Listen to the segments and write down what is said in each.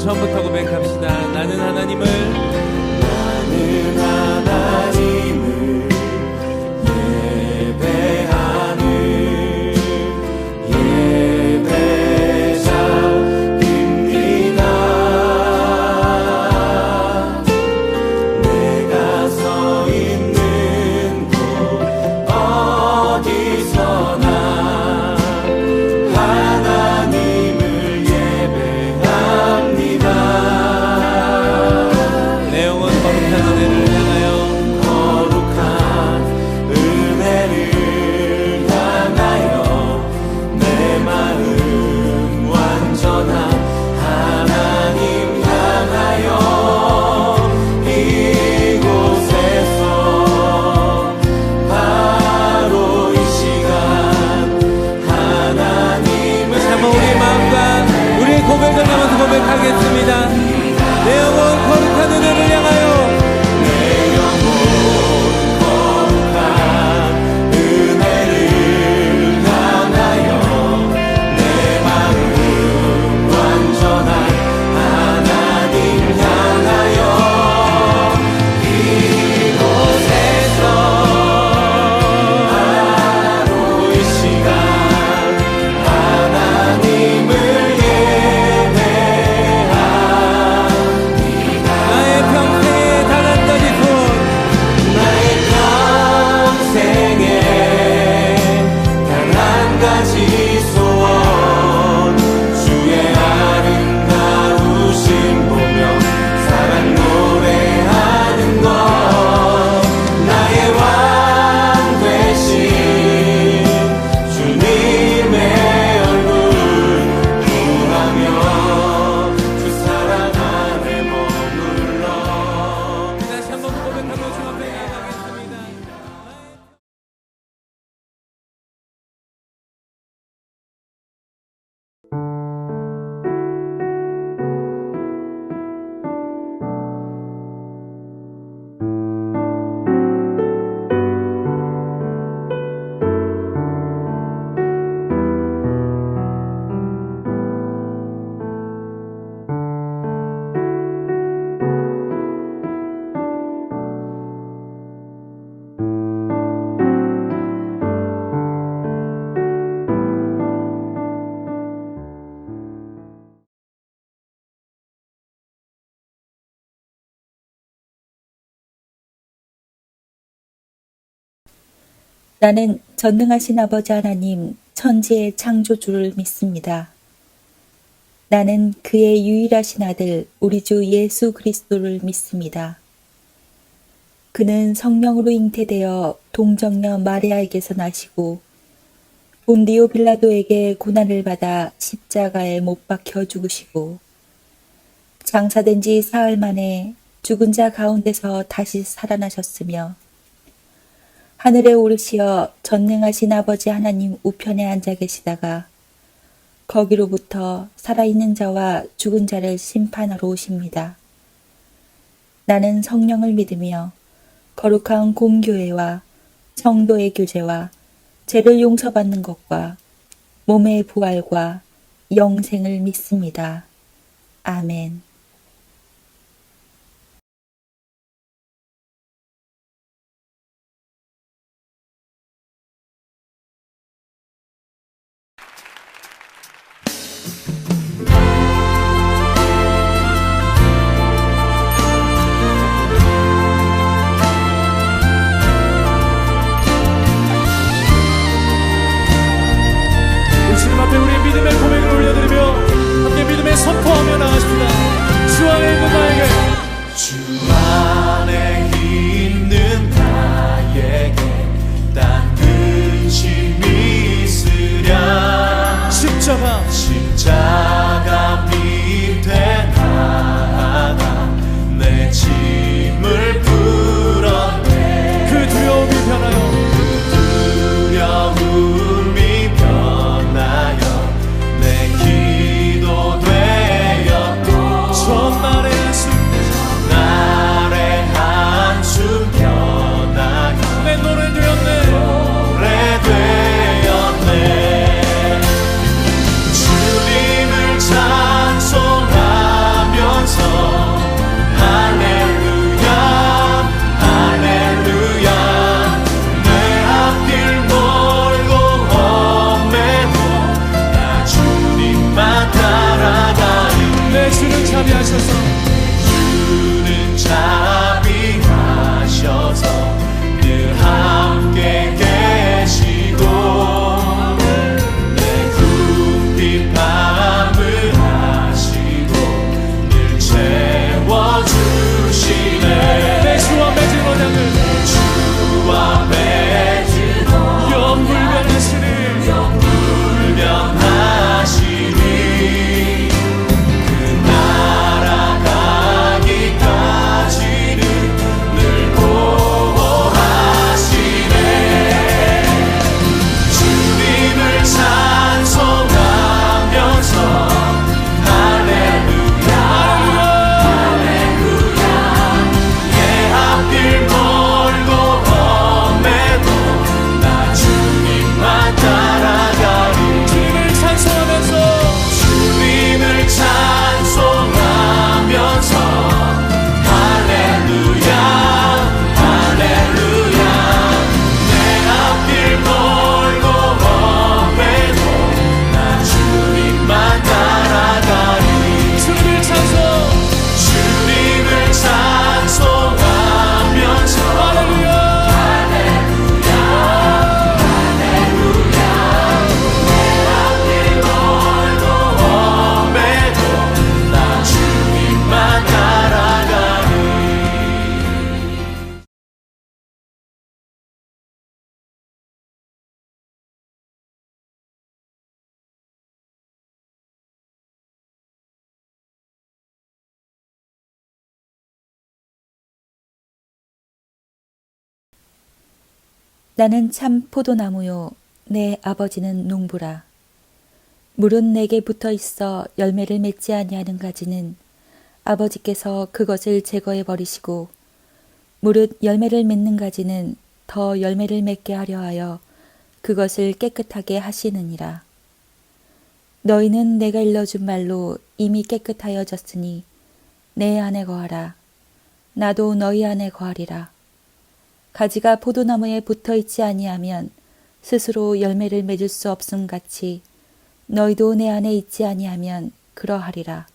처음부터 고백합시다. 나는 하나님을 고백하겠습니다. 내 영혼 거룩한 은혜를 향하여 내 영혼 거룩한 은혜를 향하여 내 마음 완전한 하나님 향하여 이곳에서 바로 이 시간 하나님을 나는 전능하신 아버지 하나님 천지의 창조주를 믿습니다. 나는 그의 유일하신 아들 우리 주 예수 그리스도를 믿습니다. 그는 성령으로 잉태되어 동정녀 마리아에게서 나시고 본디오 빌라도에게 고난을 받아 십자가에 못 박혀 죽으시고 장사된 지 사흘 만에 죽은 자 가운데서 다시 살아나셨으며 하늘에 오르시어 전능하신 아버지 하나님 우편에 앉아 계시다가 거기로부터 살아있는 자와 죽은 자를 심판하러 오십니다. 나는 성령을 믿으며 거룩한 공교회와 성도의 교제와 죄를 용서받는 것과 몸의 부활과 영생을 믿습니다. 아멘. 주님 앞에 우리의 믿음의 고백을 올려드리며 함께 믿음의 선포하며 나가십니다. 주 안에 있는 나에게, 주 안에 있는 나에게 딴 근심이 있으랴. 십자가 밑에 나아가 내 짐을 풀었네. 그 두려움이 변하여 내 기도 되었고 전날의 한숨 변하여 내 노래 되었네. 주님을 찬송하면서 할렐루야 할렐루야. 내 앞길 멀고 험해도 나 주님만 따라가리. 내 주는 자비하셔서 늘 함께 계시고 내 굽힌 밤을 하시고 늘 채워주시네. 내 주와 맺은 언약을 영불변하시니 그 날아가기까지는 늘 보호하시네. 주님을 찬송하면서 할렐루야 할렐루야. 내 앞길 멀고 험해도 나 주님만 따라가리. 주님을 찬송하면서 할렐루야 할렐루야. 내 앞길 멀고 험해도 나 주님만 따라가리. 주님을 찬송하면서 할렐루야 할렐루야 할렐루야. 내 앞길 멀고 험해도 나 주님만 따라가리. 나는 참 포도나무요 내 아버지는 농부라. 물은 내게 붙어 있어 열매를 맺지 아니하는 가지는 아버지께서 그것을 제거해 버리시고 무릇 열매를 맺는 가지는 더 열매를 맺게 하려 하여 그것을 깨끗하게 하시느니라. 너희는 내가 일러준 말로 이미 깨끗하여졌으니 내 안에 거하라. 나도 너희 안에 거하리라. 가지가 포도나무에 붙어 있지 아니하면 스스로 열매를 맺을 수 없음 같이 너희도 내 안에 있지 아니하면 그러하리라.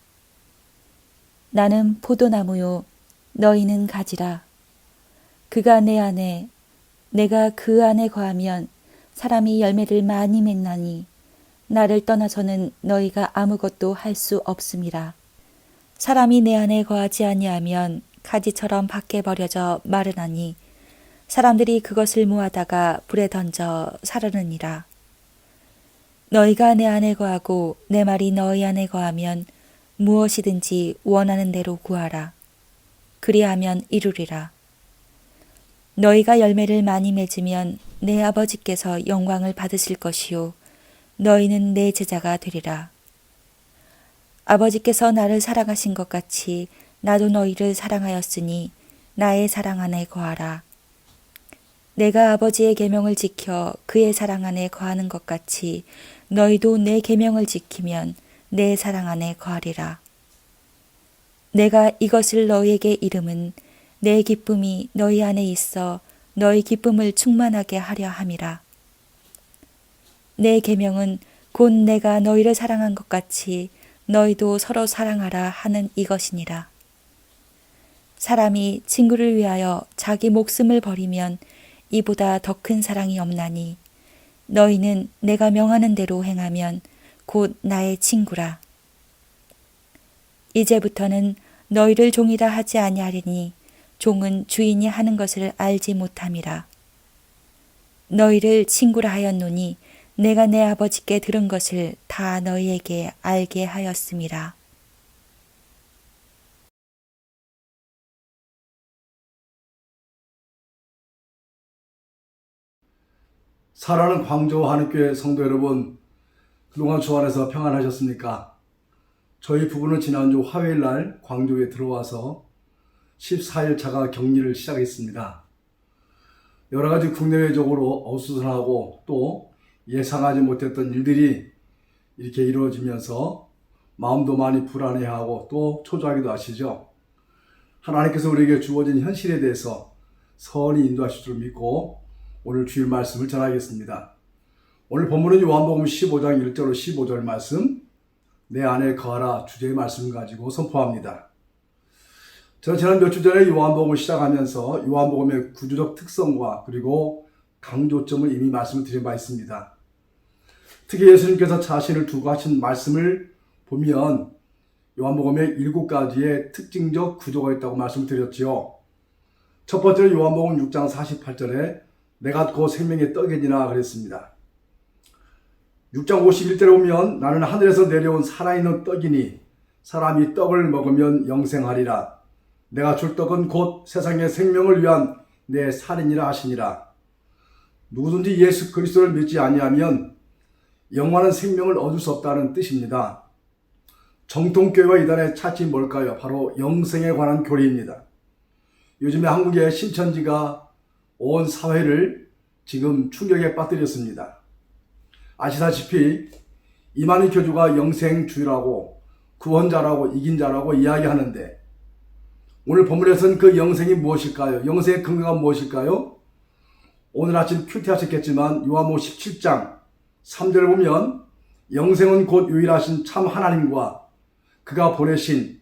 나는 포도나무요 너희는 가지라. 그가 내 안에 내가 그 안에 거하면 사람이 열매를 많이 맺나니 나를 떠나서는 너희가 아무것도 할 수 없음이라. 사람이 내 안에 거하지 아니하면 가지처럼 밖에 버려져 마르나니 사람들이 그것을 모아다가 불에 던져 사르느니라. 너희가 내 안에 거하고 내 말이 너희 안에 거하면 무엇이든지 원하는 대로 구하라. 그리하면 이루리라. 너희가 열매를 많이 맺으면 내 아버지께서 영광을 받으실 것이요 너희는 내 제자가 되리라. 아버지께서 나를 사랑하신 것 같이 나도 너희를 사랑하였으니 나의 사랑 안에 거하라. 내가 아버지의 계명을 지켜 그의 사랑 안에 거하는 것 같이 너희도 내 계명을 지키면 내 사랑 안에 거하리라. 내가 이것을 너희에게 이름은 내 기쁨이 너희 안에 있어 너희 기쁨을 충만하게 하려 함이라. 내 계명은 곧 내가 너희를 사랑한 것 같이 너희도 서로 사랑하라 하는 이것이니라. 사람이 친구를 위하여 자기 목숨을 버리면 이보다 더 큰 사랑이 없나니 너희는 내가 명하는 대로 행하면 곧 나의 친구라. 이제부터는 너희를 종이라 하지 아니하리니 종은 주인이 하는 것을 알지 못함이라. 너희를 친구라 하였노니 내가 내 아버지께 들은 것을 다 너희에게 알게 하였음이라. 사랑하는 광주 한옥교회 성도 여러분, 그동안 주 안에서 평안하셨습니까? 저희 부부는 지난주 화요일날 광주에 들어와서 14일 자가 격리를 시작했습니다. 여러 가지 국내외적으로 어수선하고 또 예상하지 못했던 일들이 이렇게 이루어지면서 마음도 많이 불안해하고 또 초조하기도 하시죠. 하나님께서 우리에게 주어진 현실에 대해서 선히 인도하실 줄 믿고 오늘 주일 말씀을 전하겠습니다. 오늘 본문은 요한복음 15장 1절로 15절 말씀, 내 안에 거하라 주제의 말씀을 가지고 선포합니다. 저는 지난 몇 주 전에 요한복음을 시작하면서 요한복음의 구조적 특성과 그리고 강조점을 이미 말씀을 드린 바 있습니다. 특히 예수님께서 자신을 두고 하신 말씀을 보면 요한복음에 7가지의 특징적 구조가 있다고 말씀을 드렸지요. 첫 번째로 요한복음 6장 48절에 내가 곧 생명의 떡이니라 그랬습니다. 6장 51절에 보면 나는 하늘에서 내려온 살아있는 떡이니 사람이 떡을 먹으면 영생하리라. 내가 줄 떡은 곧 세상의 생명을 위한 내 살이니라 하시니라. 누구든지 예수 그리스도를 믿지 아니하면 영원한 생명을 얻을 수 없다는 뜻입니다. 정통교회와 이단의 차치 뭘까요? 바로 영생에 관한 교리입니다. 요즘에 한국의 신천지가 온 사회를 지금 충격에 빠뜨렸습니다. 아시다시피 이만희 교주가 영생주의라고 구원자라고 이긴 자라고 이야기하는데 오늘 본문에서는 그 영생이 무엇일까요? 영생의 근거가 무엇일까요? 오늘 아침 큐티하셨겠지만 요한복음 17장 3절을 보면 영생은 곧 유일하신 참 하나님과 그가 보내신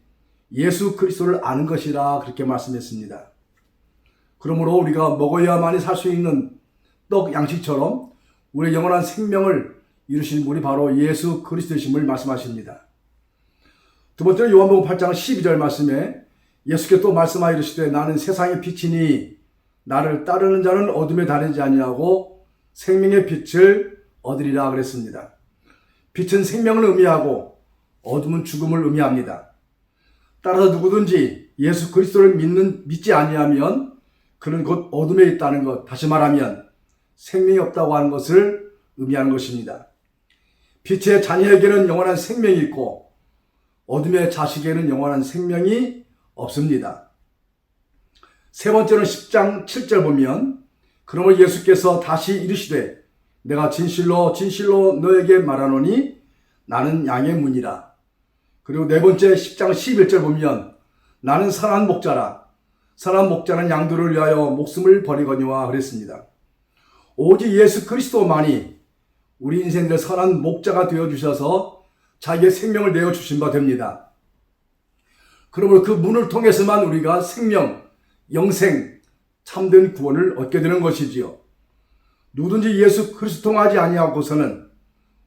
예수 그리스도를 아는 것이라 그렇게 말씀했습니다. 그러므로 우리가 먹어야만이 살 수 있는 떡 양식처럼 우리의 영원한 생명을 이루신 분이 바로 예수 그리스도이심을 말씀하십니다. 두 번째로 요한복음 8장 12절 말씀에 예수께서 또 말씀하여 이르시되 나는 세상의 빛이니 나를 따르는 자는 어둠에 다니지 아니하고 생명의 빛을 얻으리라 그랬습니다. 빛은 생명을 의미하고 어둠은 죽음을 의미합니다. 따라서 누구든지 예수 그리스도를 믿지 아니하면 그는 곧 어둠에 있다는 것, 다시 말하면 생명이 없다고 하는 것을 의미하는 것입니다. 빛의 자녀에게는 영원한 생명이 있고 어둠의 자식에게는 영원한 생명이 없습니다. 세 번째는 10장 7절 보면 그러므로 예수께서 다시 이르시되 내가 진실로 진실로 너에게 말하노니 나는 양의 문이라. 그리고 네 번째 10장 11절 보면 나는 선한 목자라. 선한 목자는 양들을 위하여 목숨을 버리거니와 그랬습니다. 오직 예수 그리스도만이 우리 인생들 선한 목자가 되어주셔서 자기의 생명을 내어주신 바 됩니다. 그러므로 그 문을 통해서만 우리가 생명, 영생, 참된 구원을 얻게 되는 것이지요. 누구든지 예수 그리스도 통하지 아니하고서는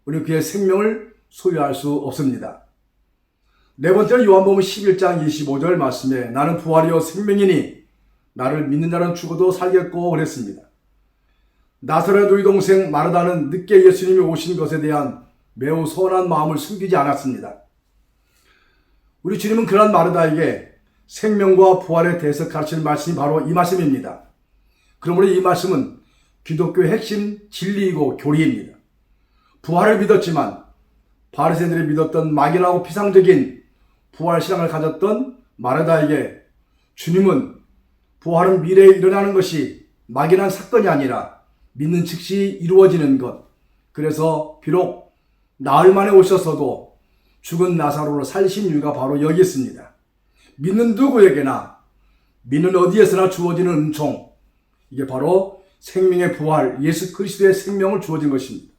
우리 그의 생명을 소유할 수 없습니다. 네 번째는 요한복음 11장 25절 말씀에 나는 부활이요 생명이니 나를 믿는 자는 죽어도 살겠고 그랬습니다. 나사렛 우리 동생 마르다는 늦게 예수님이 오신 것에 대한 매우 선한 마음을 숨기지 않았습니다. 우리 주님은 그런 마르다에게 생명과 부활에 대해서 가르치는 말씀이 바로 이 말씀입니다. 그러므로 이 말씀은 기독교의 핵심 진리이고 교리입니다. 부활을 믿었지만 바리새인들이 믿었던 막연하고 피상적인 부활 신앙을 가졌던 마르다에게 주님은 부활은 미래에 일어나는 것이 막연한 사건이 아니라 믿는 즉시 이루어지는 것. 그래서 비록 나흘 만에 오셨어도 죽은 나사로를 살리신 이유가 바로 여기 있습니다. 믿는 누구에게나 믿는 어디에서나 주어지는 은총. 이게 바로 생명의 부활, 예수 그리스도의 생명을 주어진 것입니다.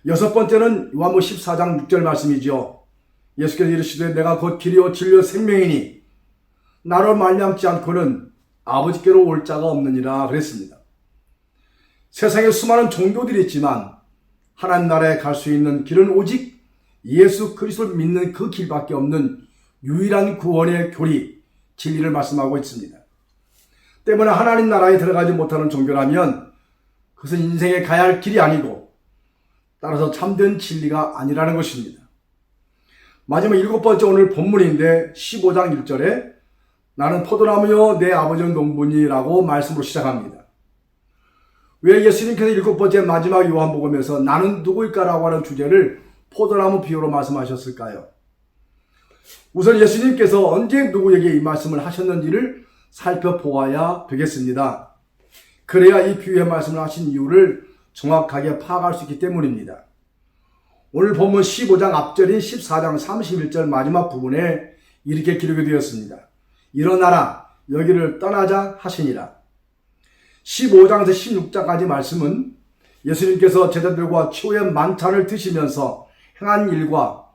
여섯 번째는 요한복음 14장 6절 말씀이죠. 예수께서 이르시되 내가 곧 길이요 진리요 생명이니 나로 말미암지 않고는 아버지께로 올 자가 없느니라 그랬습니다. 세상에 수많은 종교들이 있지만 하나님 나라에 갈 수 있는 길은 오직 예수 그리스도를 믿는 그 길밖에 없는 유일한 구원의 교리, 진리를 말씀하고 있습니다. 때문에 하나님 나라에 들어가지 못하는 종교라면 그것은 인생에 가야 할 길이 아니고 따라서 참된 진리가 아니라는 것입니다. 마지막 일곱 번째 오늘 본문인데 15장 1절에 나는 포도나무요 내 아버지는 농부니라고 말씀으로 시작합니다. 왜 예수님께서 일곱 번째 마지막 요한복음에서 나는 누구일까라고 하는 주제를 포도나무 비유로 말씀하셨을까요? 우선 예수님께서 언제 누구에게 이 말씀을 하셨는지를 살펴보아야 되겠습니다. 그래야 이 비유의 말씀을 하신 이유를 정확하게 파악할 수 있기 때문입니다. 오늘 본문 15장 앞절인 14장 31절 마지막 부분에 이렇게 기록이 되었습니다. 일어나라 여기를 떠나자 하시니라. 15장에서 16장까지 말씀은 예수님께서 제자들과 최후의 만찬을 드시면서 행한 일과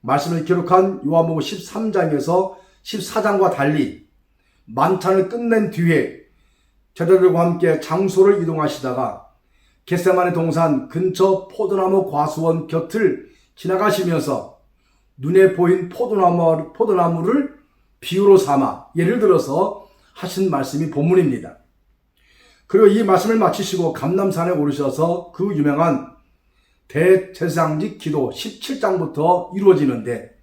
말씀을 기록한 요한복음 13장에서 14장과 달리 만찬을 끝낸 뒤에 제자들과 함께 장소를 이동하시다가 겟세마네 동산 근처 포도나무 과수원 곁을 지나가시면서 눈에 보인 포도나무를 비유로 삼아 예를 들어서 하신 말씀이 본문입니다. 그리고 이 말씀을 마치시고 감람산에 오르셔서 그 유명한 대제사장직 기도 17장부터 이루어지는데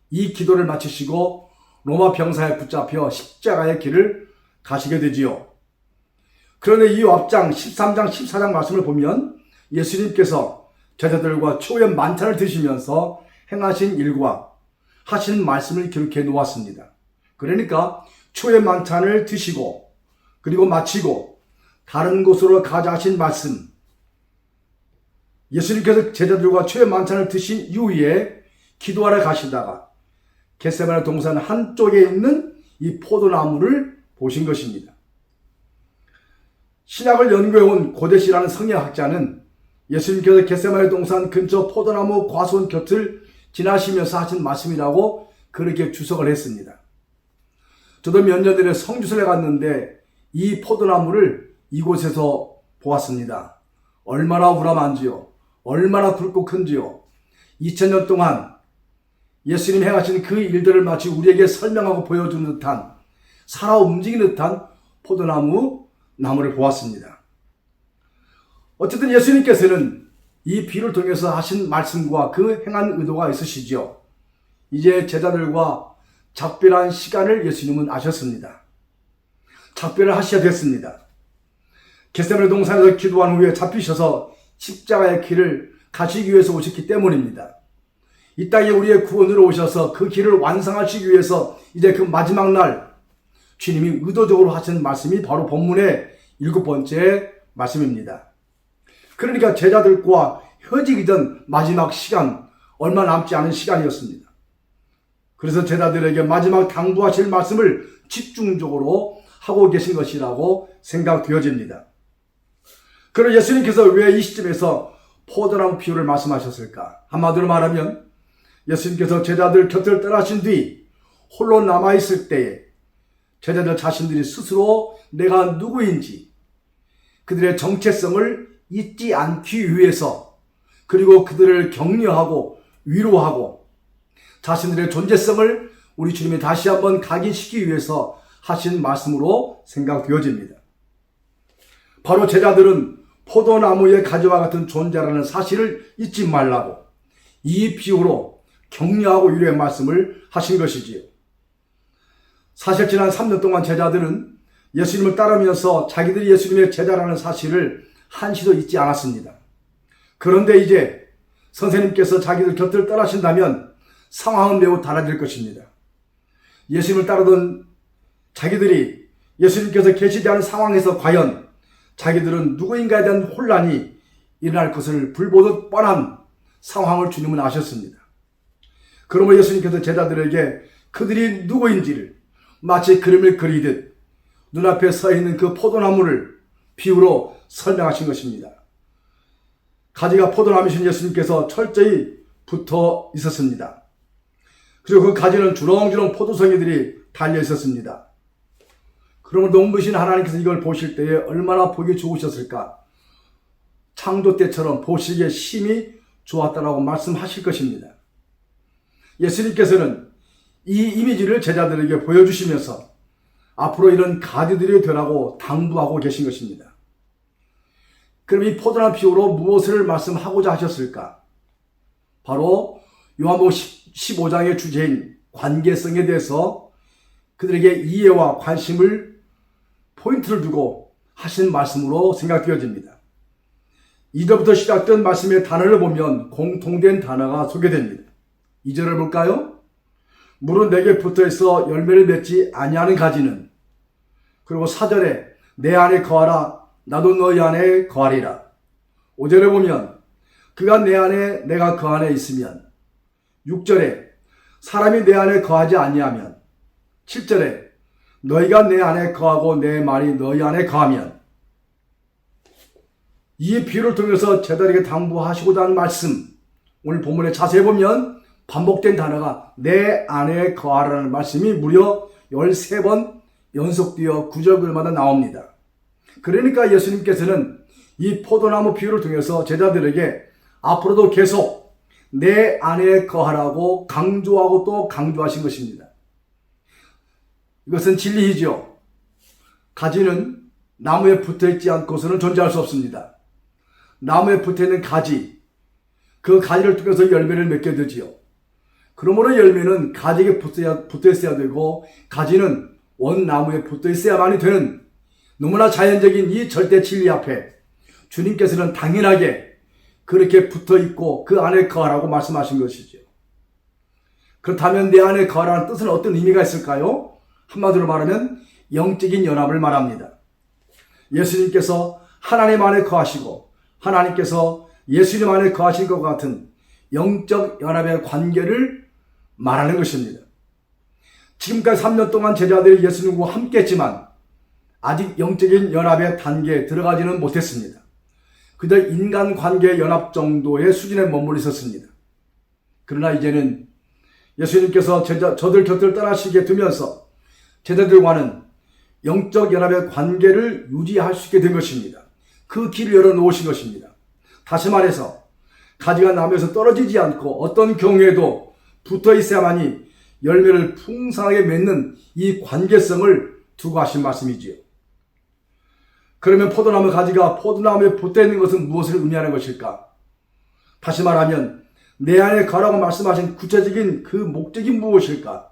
이 기도를 마치시고 로마 병사에 붙잡혀 십자가의 길을 가시게 되지요. 그런데 이 앞장 13장 14장 말씀을 보면 예수님께서 제자들과 최후의 만찬을 드시면서 행하신 일과 하신 말씀을 기록해 놓았습니다. 그러니까 최후의 만찬을 드시고 그리고 마치고 다른 곳으로 가자 하신 말씀, 예수님께서 제자들과 최후의 만찬을 드신 이후에 기도하러 가시다가 겟세마네 동산 한쪽에 있는 이 포도나무를 보신 것입니다. 신약을 연구해온 고데시라는 성경학자는 예수님께서 겟세마네 동산 근처 포도나무 과수원 곁을 지나시면서 하신 말씀이라고 그렇게 주석을 했습니다. 저도 몇 년 전에 성주설에 갔는데 이 포도나무를 이곳에서 보았습니다. 얼마나 우람한지요. 얼마나 굵고 큰지요. 2000년 동안 예수님 행하신 그 일들을 마치 우리에게 설명하고 보여주는 듯한 살아 움직이는 듯한 나무를 보았습니다. 어쨌든 예수님께서는 이 비유를 통해서 하신 말씀과 그 행한 의도가 있으시죠. 이제 제자들과 작별한 시간을 예수님은 아셨습니다. 작별을 하셔야 됐습니다. 겟세마네 동산에서 기도한 후에 잡히셔서 십자가의 길을 가시기 위해서 오셨기 때문입니다. 이 땅에 우리의 구원으로 오셔서 그 길을 완성하시기 위해서 이제 그 마지막 날 주님이 의도적으로 하신 말씀이 바로 본문의 일곱 번째 말씀입니다. 그러니까 제자들과 헤어지기 전 마지막 시간, 얼마 남지 않은 시간이었습니다. 그래서 제자들에게 마지막 당부하실 말씀을 집중적으로 하고 계신 것이라고 생각되어집니다. 그럼 예수님께서 왜 이 시점에서 포도나무 비유를 말씀하셨을까? 한마디로 말하면 예수님께서 제자들 곁을 떠나신 뒤 홀로 남아있을 때에 제자들 자신들이 스스로 내가 누구인지 그들의 정체성을 잊지 않기 위해서 그리고 그들을 격려하고 위로하고 자신들의 존재성을 우리 주님이 다시 한번 각인시키기 위해서 하신 말씀으로 생각되어집니다. 바로 제자들은 포도나무의 가지와 같은 존재라는 사실을 잊지 말라고 이 비유로 격려하고 위로의 말씀을 하신 것이지요. 사실 지난 3년 동안 제자들은 예수님을 따르면서 자기들이 예수님의 제자라는 사실을 한시도 잊지 않았습니다. 그런데 이제 선생님께서 자기들 곁을 떠나신다면 상황은 매우 달라질 것입니다. 예수님을 따르던 자기들이 예수님께서 계시지 않은 상황에서 과연 자기들은 누구인가에 대한 혼란이 일어날 것을 불보듯 뻔한 상황을 주님은 아셨습니다. 그러므로 예수님께서 제자들에게 그들이 누구인지를 마치 그림을 그리듯 눈앞에 서 있는 그 포도나무를 비유로 설명하신 것입니다. 가지가 포도나무이신 예수님께서 철저히 붙어 있었습니다. 그리고 그 가지는 주렁주렁 포도송이들이 달려 있었습니다. 그러면 농부신 하나님께서 이걸 보실 때에 얼마나 보기 좋으셨을까? 창조 때처럼 보시기에 심히 좋았다라고 말씀하실 것입니다. 예수님께서는 이 이미지를 제자들에게 보여주시면서 앞으로 이런 가지들이 되라고 당부하고 계신 것입니다. 그럼 이 포도나무 비유로 무엇을 말씀하고자 하셨을까? 바로 요한복음 15장의 주제인 관계성에 대해서 그들에게 이해와 관심을 포인트를 두고 하신 말씀으로 생각되어집니다. 2절부터 시작된 말씀의 단어를 보면 공통된 단어가 소개됩니다. 2절을 볼까요? 물은 내게 붙어있어 열매를 맺지 아니하는 가지는, 그리고 4절에 내 안에 거하라 나도 너희 안에 거하리라. 5절에 보면 그가 내 안에 내가 그 안에 있으면, 6절에 사람이 내 안에 거하지 아니하면, 7절에 너희가 내 안에 거하고 내 말이 너희 안에 거하면. 이 비유를 통해서 제자들에게 당부하시고자 하는 말씀, 오늘 본문에 자세히 보면 반복된 단어가 내 안에 거하라는 말씀이 무려 13번 연속되어 구절마다 나옵니다. 그러니까 예수님께서는 이 포도나무 비유를 통해서 제자들에게 앞으로도 계속 내 안에 거하라고 강조하고 또 강조하신 것입니다. 이것은 진리이죠. 가지는 나무에 붙어있지 않고서는 존재할 수 없습니다. 나무에 붙어있는 가지, 그 가지를 통해서 열매를 맺게 되지요. 그러므로 열매는 가지에 붙어있어야 되고 가지는 원나무에 붙어있어야만이 되는 너무나 자연적인 이 절대 진리 앞에 주님께서는 당연하게 그렇게 붙어있고 그 안에 거하라고 말씀하신 것이죠. 그렇다면 내 안에 거하라는 뜻은 어떤 의미가 있을까요? 한마디로 말하면 영적인 연합을 말합니다. 예수님께서 하나님 안에 거하시고 하나님께서 예수님 안에 거하신 것 같은 영적 연합의 관계를 말하는 것입니다. 지금까지 3년 동안 제자들이 예수님과 함께 했지만 아직 영적인 연합의 단계에 들어가지는 못했습니다. 그저 인간관계 연합 정도의 수준에 머물러 있었습니다. 그러나 이제는 예수님께서 저들 곁을 떠나시게 되면서 제자들과는 영적 연합의 관계를 유지할 수 있게 된 것입니다. 그 길을 열어놓으신 것입니다. 다시 말해서 가지가 나무에서 떨어지지 않고 어떤 경우에도 붙어 있어야만이 열매를 풍성하게 맺는 이 관계성을 두고 하신 말씀이지요. 그러면 포도나무 가지가 포도나무에 붙어 있는 것은 무엇을 의미하는 것일까? 다시 말하면 내 안에 거라고 말씀하신 구체적인 그 목적이 무엇일까?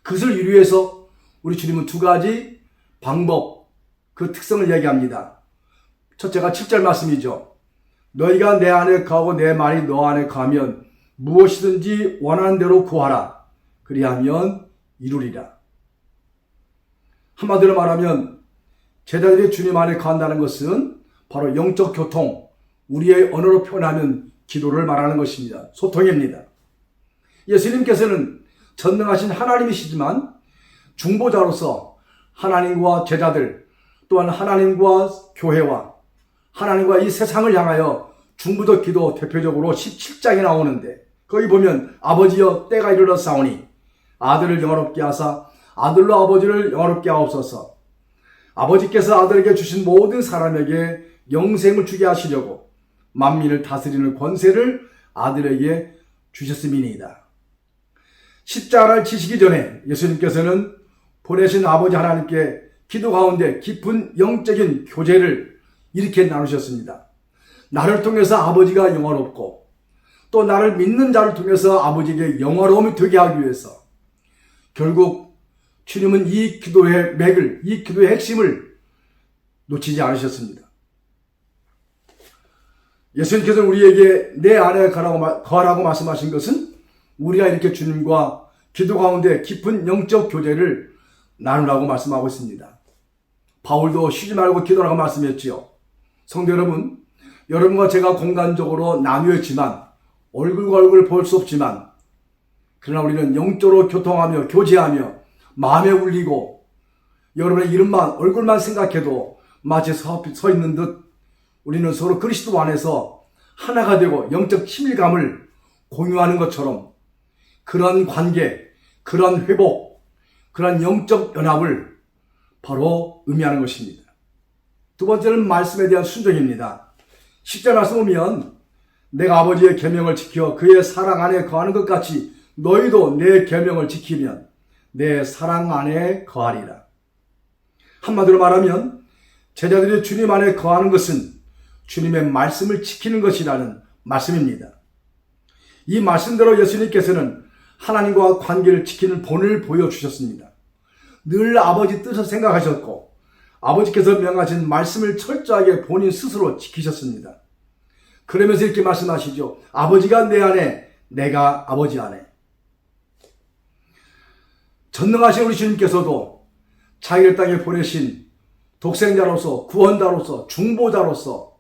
그것을 이루기 위해서 우리 주님은 두 가지 방법, 그 특성을 이야기합니다. 첫째가 7절 말씀이죠. 너희가 내 안에 거하고 내 말이 너 안에 거하면 무엇이든지 원하는 대로 구하라. 그리하면 이루리라. 한마디로 말하면 제자들이 주님 안에 거한다는 것은 바로 영적 교통, 우리의 언어로 표현하면 기도를 말하는 것입니다. 소통입니다. 예수님께서는 전능하신 하나님이시지만 중보자로서 하나님과 제자들, 또한 하나님과 교회와 하나님과 이 세상을 향하여 중보적 기도 대표적으로 17장에 나오는데 거기 보면 아버지여 때가 이르렀사오니 아들을 영화롭게 하사 아들로 아버지를 영화롭게 하옵소서. 아버지께서 아들에게 주신 모든 사람에게 영생을 주게 하시려고 만민을 다스리는 권세를 아들에게 주셨음이니이다. 십자가를 지시기 전에 예수님께서는 보내신 아버지 하나님께 기도 가운데 깊은 영적인 교제를 이렇게 나누셨습니다. 나를 통해서 아버지가 영화롭고 또 나를 믿는 자를 통해서 아버지에게 영화로움이 되게 하기 위해서 결국 주님은 이 기도의 맥을, 이 기도의 핵심을 놓치지 않으셨습니다. 예수님께서 우리에게 내 안에 거하라고 말씀하신 것은 우리가 이렇게 주님과 기도 가운데 깊은 영적 교제를 나누라고 말씀하고 있습니다. 바울도 쉬지 말고 기도라고 말씀했지요. 성도 여러분, 여러분과 제가 공간적으로 나뉘어 있지만 얼굴과 얼굴 볼 수 없지만 그러나 우리는 영적으로 교통하며 교제하며 마음에 울리고 여러분의 이름만 얼굴만 생각해도 마치 서 있는 듯 우리는 서로 그리스도 안에서 하나가 되고 영적 친밀감을 공유하는 것처럼 그런 관계, 그런 회복, 그런 영적 연합을 바로 의미하는 것입니다. 두 번째는 말씀에 대한 순종입니다. 10절 말씀 보면 내가 아버지의 계명을 지켜 그의 사랑 안에 거하는 것 같이 너희도 내 계명을 지키면 내 사랑 안에 거하리라. 한마디로 말하면 제자들이 주님 안에 거하는 것은 주님의 말씀을 지키는 것이라는 말씀입니다. 이 말씀대로 예수님께서는 하나님과 관계를 지키는 본을 보여주셨습니다. 늘 아버지 뜻을 생각하셨고 아버지께서 명하신 말씀을 철저하게 본인 스스로 지키셨습니다. 그러면서 이렇게 말씀하시죠. 아버지가 내 안에, 내가 아버지 안에. 전능하신 우리 주님께서도 자기를 땅에 보내신 독생자로서, 구원자로서, 중보자로서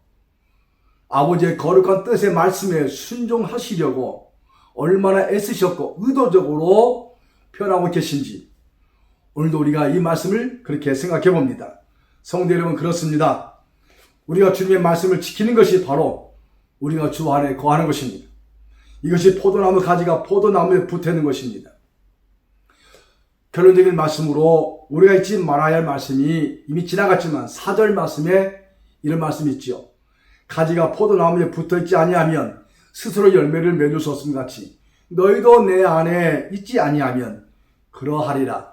아버지의 거룩한 뜻의 말씀에 순종하시려고 얼마나 애쓰셨고 의도적으로 표현하고 계신지 오늘도 우리가 이 말씀을 그렇게 생각해 봅니다. 성도 여러분, 그렇습니다. 우리가 주님의 말씀을 지키는 것이 바로 우리가 주 안에 거하는 것입니다. 이것이 포도나무 가지가 포도나무에 붙어있는 것입니다. 결론적인 말씀으로 우리가 잊지 말아야 할 말씀이 이미 지나갔지만 4절 말씀에 이런 말씀이 있죠. 가지가 포도나무에 붙어있지 아니하면 스스로 열매를 맺을 수 없음 같이 너희도 내 안에 있지 아니하면 그러하리라.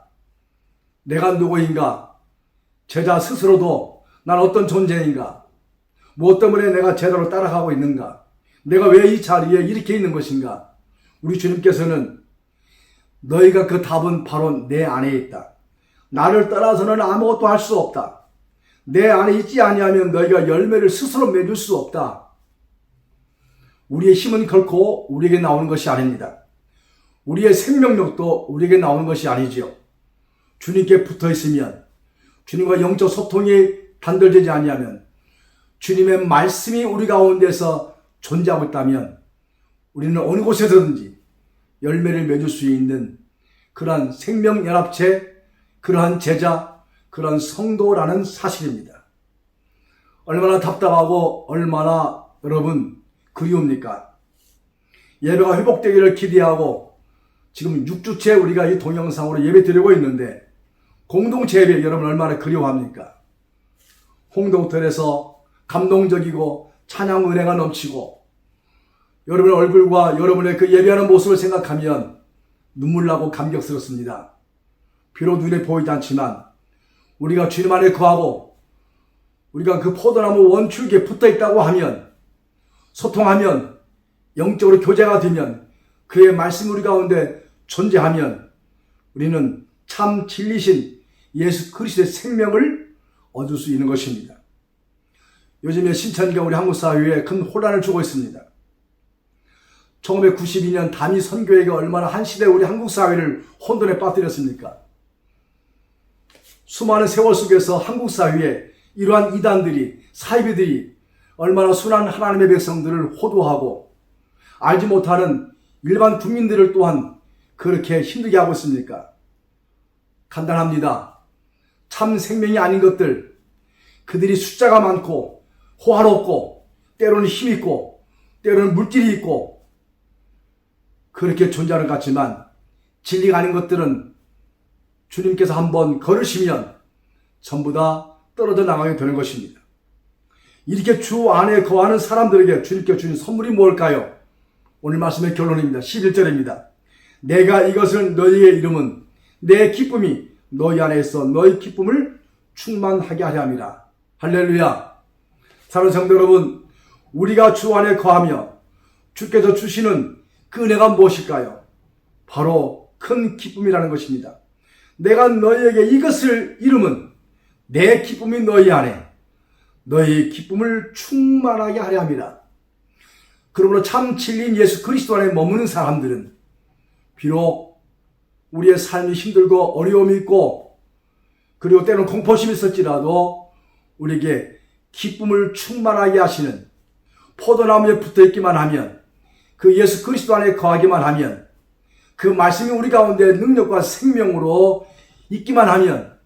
내가 누구인가? 제자 스스로도 난 어떤 존재인가? 무엇 때문에 내가 제대로 따라가고 있는가? 내가 왜 이 자리에 이렇게 있는 것인가? 우리 주님께서는 너희가 그 답은 바로 내 안에 있다. 나를 따라서는 아무것도 할 수 없다. 내 안에 있지 아니하면 너희가 열매를 스스로 맺을 수 없다. 우리의 힘은 결코 우리에게 나오는 것이 아닙니다. 우리의 생명력도 우리에게 나오는 것이 아니지요. 주님께 붙어 있으면, 주님과 영적 소통이 단절되지 아니하면, 주님의 말씀이 우리 가운데서 존재하고 있다면 우리는 어느 곳에서든지 열매를 맺을 수 있는 그러한 생명연합체, 그러한 제자, 그러한 성도라는 사실입니다. 얼마나 답답하고 얼마나 여러분 그리웁니까? 예배가 회복되기를 기대하고 지금 6주째 우리가 이 동영상으로 예배 드리고 있는데 공동체 예배 여러분 얼마나 그리워합니까? 홍동틀에서 감동적이고 찬양 은혜가 넘치고 여러분의 얼굴과 여러분의 그 예배하는 모습을 생각하면 눈물 나고 감격스럽습니다. 비록 눈에 보이지 않지만 우리가 주님 안에 거하고 우리가 그 포도나무 원줄기에 붙어 있다고 하면 소통하면 영적으로 교제가 되면 그의 말씀이 우리 가운데 존재하면 우리는 참 진리신 예수 그리스도의 생명을 얻을 수 있는 것입니다. 요즘에 신천지가 우리 한국 사회에 큰 혼란을 주고 있습니다. 1992년 단위 선교회가 얼마나 한 시대 우리 한국 사회를 혼돈에 빠뜨렸습니까? 수많은 세월 속에서 한국 사회에 이러한 이단들이, 사이비들이 얼마나 순한 하나님의 백성들을 호도하고 알지 못하는 일반 국민들을 또한 그렇게 힘들게 하고 있습니까? 간단합니다. 참 생명이 아닌 것들, 그들이 숫자가 많고 호화롭고 때로는 힘있고 때로는 물질이 있고 그렇게 존재하는 것 같지만 진리가 아닌 것들은 주님께서 한번 걸으시면 전부 다 떨어져 나가게 되는 것입니다. 이렇게 주 안에 거하는 사람들에게 주님께 주신 선물이 뭘까요? 오늘 말씀의 결론입니다. 11절입니다. 내가 이것을 너희의 이름은 내 기쁨이 너희 안에 있어 너희 기쁨을 충만하게 하려 함이라. 할렐루야. 사랑하는 성도 여러분, 우리가 주 안에 거하며 주께서 주시는 그 은혜가 무엇일까요? 바로 큰 기쁨이라는 것입니다. 내가 너희에게 이것을 이름은 내 기쁨이 너희 안에 너희 기쁨을 충만하게 하려 함이라. 그러므로 참 진리인 예수 그리스도 안에 머무는 사람들은 비록 우리의 삶이 힘들고 어려움이 있고 그리고 때로는 공포심이 있을지라도 우리에게 기쁨을 충만하게 하시는 포도나무에 붙어있기만 하면, 그 예수 그리스도 안에 거하기만 하면, 그 말씀이 우리 가운데 능력과 생명으로 있기만 하면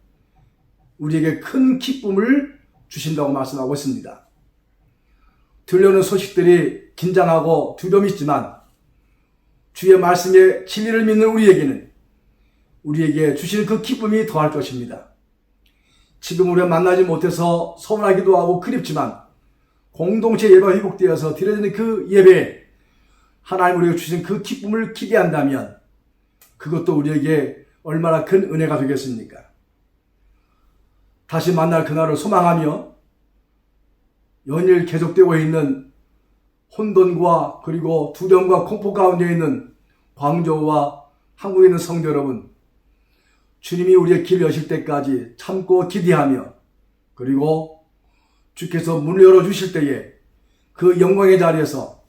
우리에게 큰 기쁨을 주신다고 말씀하고 있습니다. 들려오는 소식들이 긴장하고 두려움이 있지만 주의 말씀의 진리를 믿는 우리에게는 우리에게 주시는 그 기쁨이 더할 것입니다. 지금 우리가 만나지 못해서 서운하기도 하고 그립지만 공동체 예배가 회복되어서 드려지는 그 예배에 하나님 우리에게 주신 그 기쁨을 기대한다면 그것도 우리에게 얼마나 큰 은혜가 되겠습니까? 다시 만날 그날을 소망하며 연일 계속되고 있는 혼돈과 그리고 두려움과 공포 가운데 있는 광저우와 한국에 있는 성도 여러분, 주님이 우리의 길을 여실 때까지 참고 기대하며, 그리고 주께서 문을 열어주실 때에 그 영광의 자리에서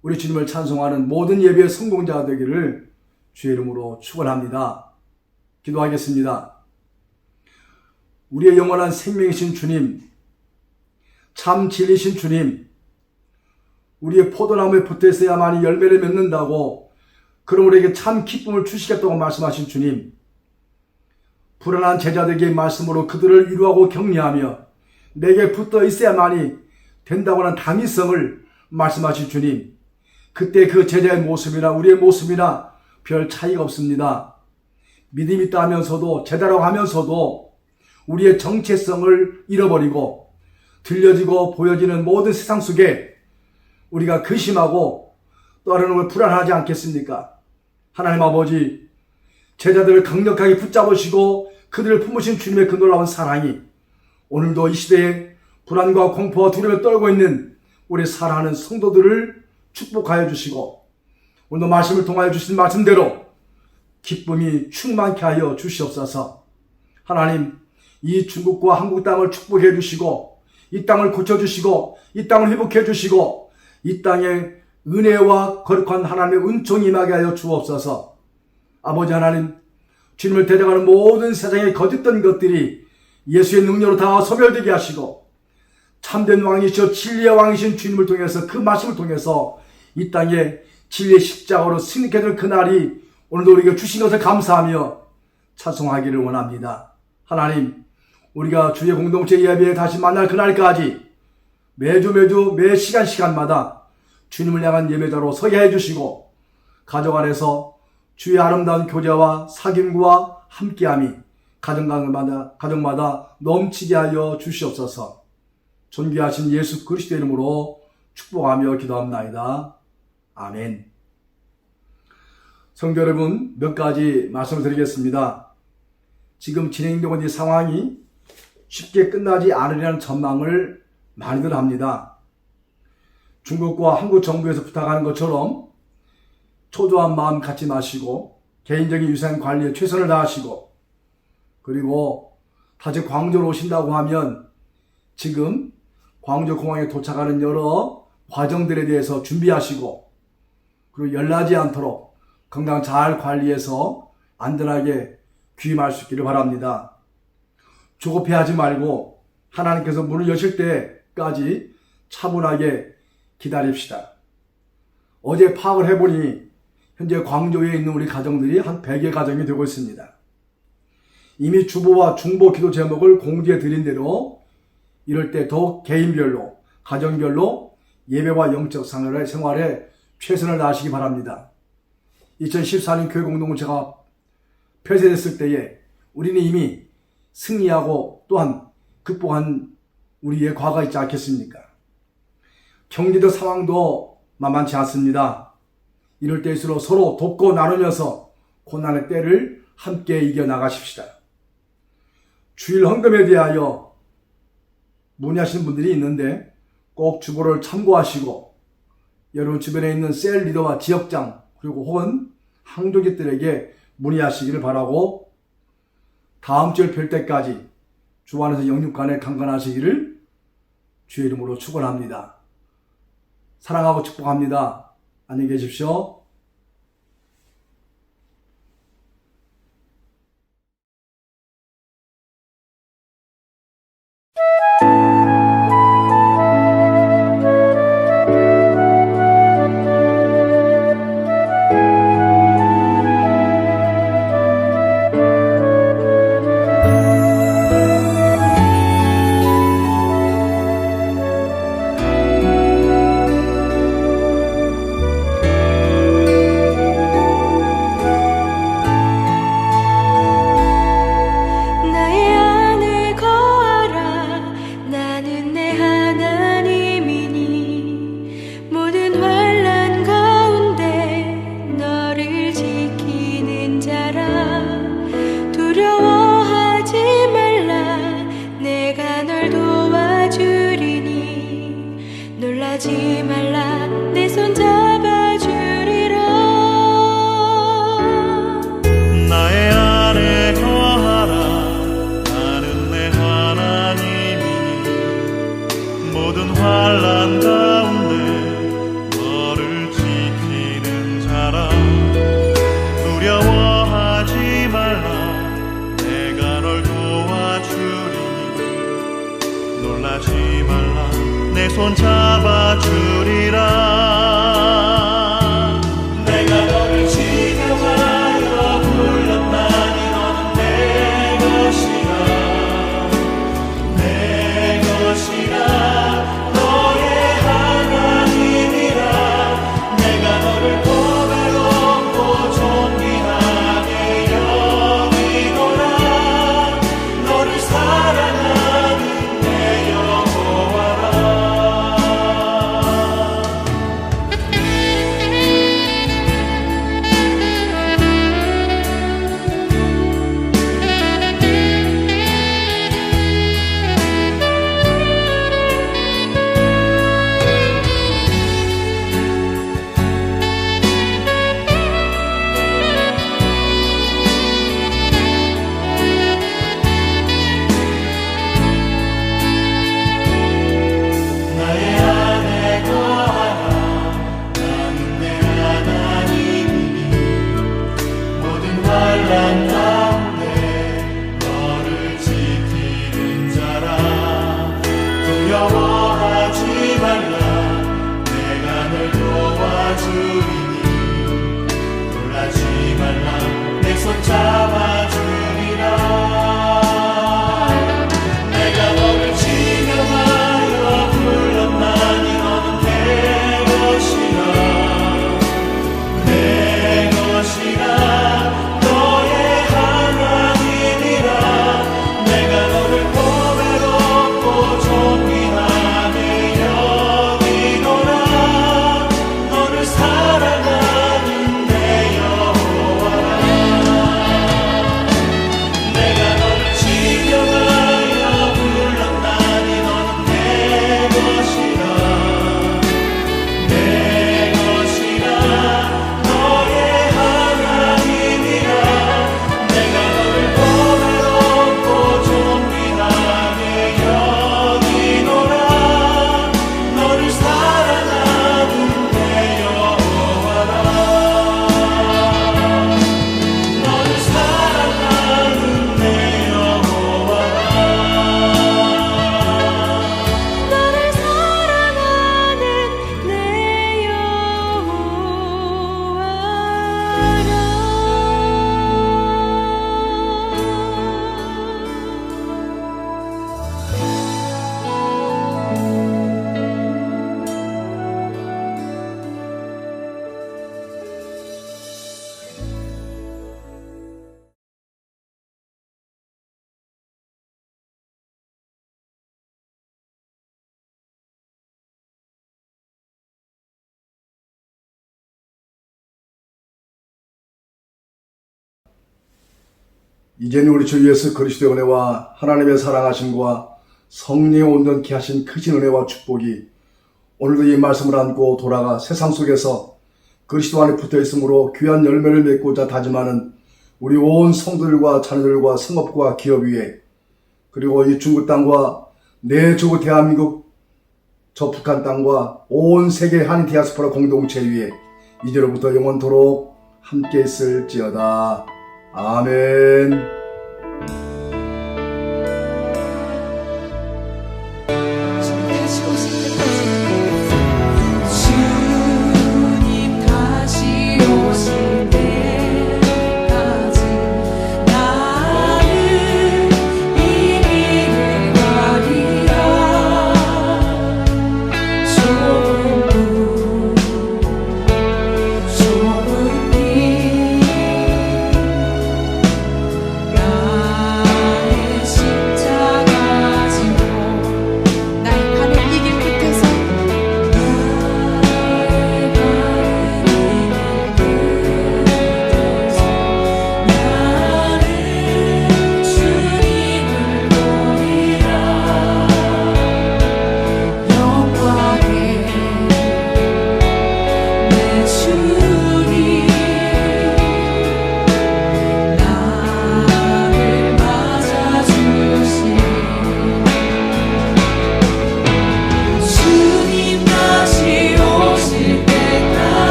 우리 주님을 찬송하는 모든 예배의 성공자가 되기를 주의 이름으로 축원합니다. 기도하겠습니다. 우리의 영원한 생명이신 주님, 참 진리신 주님, 우리의 포도나무에 붙어 있어야만이 열매를 맺는다고, 그럼 우리에게 참 기쁨을 주시겠다고 말씀하신 주님, 불안한 제자들에게 말씀으로 그들을 위로하고 격려하며 내게 붙어 있어야만이 된다고 하는 당위성을 말씀하신 주님, 그때 그 제자의 모습이나 우리의 모습이나 별 차이가 없습니다. 믿음이 있다 하면서도, 제자라고 하면서도 우리의 정체성을 잃어버리고 들려지고 보여지는 모든 세상 속에 우리가 근심하고 떠나는 불안하지 않겠습니까? 하나님 아버지, 제자들을 강력하게 붙잡으시고 그들을 품으신 주님의 그 놀라운 사랑이 오늘도 이 시대에 불안과 공포와 두려움에 떨고 있는 우리 사랑하는 성도들을 축복하여 주시고, 오늘도 말씀을 통하여 주신 말씀대로 기쁨이 충만케 하여 주시옵소서. 하나님, 이 중국과 한국 땅을 축복해 주시고, 이 땅을 고쳐주시고, 이 땅을 회복해 주시고, 이 땅에 은혜와 거룩한 하나님의 은총이 임하게 하여 주옵소서. 아버지 하나님, 주님을 대적하는 모든 세상의 거짓된 것들이 예수의 능력으로 다 소멸되게 하시고, 참된 왕이시여 진리의 왕이신 주님을 통해서, 그 말씀을 통해서 이 땅에 진리의 십자가로 승리케 될 그날이 오늘도 우리에게 주신 것을 감사하며 찬송하기를 원합니다. 하나님, 우리가 주의 공동체 예배에 다시 만날 그날까지 매주 매 시간마다 주님을 향한 예배자로 서게 해주시고, 가정 안에서 주의 아름다운 교제와 사귐과 함께함이 가정마다 넘치게 하여 주시옵소서. 존귀하신 예수 그리스도의 이름으로 축복하며 기도합나이다. 아멘. 성도 여러분, 몇 가지 말씀을 드리겠습니다. 지금 진행되고 있는 이 상황이 쉽게 끝나지 않으리라는 전망을 많이들 합니다. 중국과 한국 정부에서 부탁하는 것처럼 초조한 마음 갖지 마시고 개인적인 위생 관리에 최선을 다하시고, 그리고 다시 광주로 오신다고 하면 지금 광주 공항에 도착하는 여러 과정들에 대해서 준비하시고, 그리고 열나지 않도록 건강 잘 관리해서 안전하게 귀임할 수 있기를 바랍니다. 조급해하지 말고 하나님께서 문을 여실 때까지 차분하게 기다립시다. 어제 파악을 해보니 현재 광주에 있는 우리 가정들이 한 100여 가정이 되고 있습니다. 이미 주보와 중보 기도 제목을 공지해 드린 대로 이럴 때 더욱 개인별로, 가정별로 예배와 영적 생활에 최선을 다하시기 바랍니다. 2014년 교회 공동체가 폐쇄됐을 때에 우리는 이미 승리하고 또한 극복한 우리의 과거가 있지 않겠습니까? 경제적 상황도 만만치 않습니다. 이럴 때일수록 서로 돕고 나누면서 고난의 때를 함께 이겨나가십시다. 주일 헌금에 대하여 문의하시는 분들이 있는데 꼭 주보를 참고하시고 여러분 주변에 있는 셀 리더와 지역장 그리고 혹은 항조직들에게 문의하시기를 바라고 다음 주를 뵐 때까지 주 안에서 영육간에 강건하시기를 주의 이름으로 축원합니다. 사랑하고 축복합니다. 안녕히 계십시오. 나의 안에 거하라 나는 내 하나님이니 모든 환난 가운데 너를 지키는 자라 두려워하지 말라 내가 널 도와주리니 놀라지 말라 내 손 잡아주리라 나의 안에 거하라 나는 내 하나님이니 모든 환난 가운데 너를 지키는 자라 두려워하지 말라 내가 널 도와주리니 놀라지 말라 내 손 잡아주리라 내가 너를 지켜하여 불렀나니 너는 내 것이라 내 것이라 너의 하나님이라 내가 너를 보배롭고 존귀하게 여기노라 너를 사랑하는 내 여호와라 나의 안에 거하라 나는 내 하나님이니 모든 환난 가운데 너를 지키는 자라 두려워하지 말라 내가 널 도와주리니 놀라지 말라 내 손 잡아주리라 내가 너를 지명하여 불렀나니 너는 내 것이라 내 것이라 너의 하나님이라 내가 너를 보배롭고 존귀하게 여기노라 너를 사랑하는 내 여호와라 내가 너를 지명하여 불렀나니 너는 내 것이라 내 것이라 너의 하나님이라 내가 너를 보배롭고 존귀하게 여기노라 너를 사랑하는 내 여호와라 너를 사랑하는 내 여호와라 너를 사랑하는 내 이제는 우리 주 예수 그리스도의 은혜와 하나님의 사랑하심과 성령의 온전케 하신 크신 은혜와 축복이 오늘도 이 말씀을 안고 돌아가 세상 속에서 그리스도 안에 붙어 있으므로 귀한 열매를 맺고자 다짐하는 우리 온 성도들과 자녀들과 성업과 기업 위에, 그리고 이 중국 땅과 내 조국 대한민국 저 북한 땅과 온 세계 한인 디아스포라 공동체 위에 이제로부터 영원토록 함께 있을지어다. 아멘.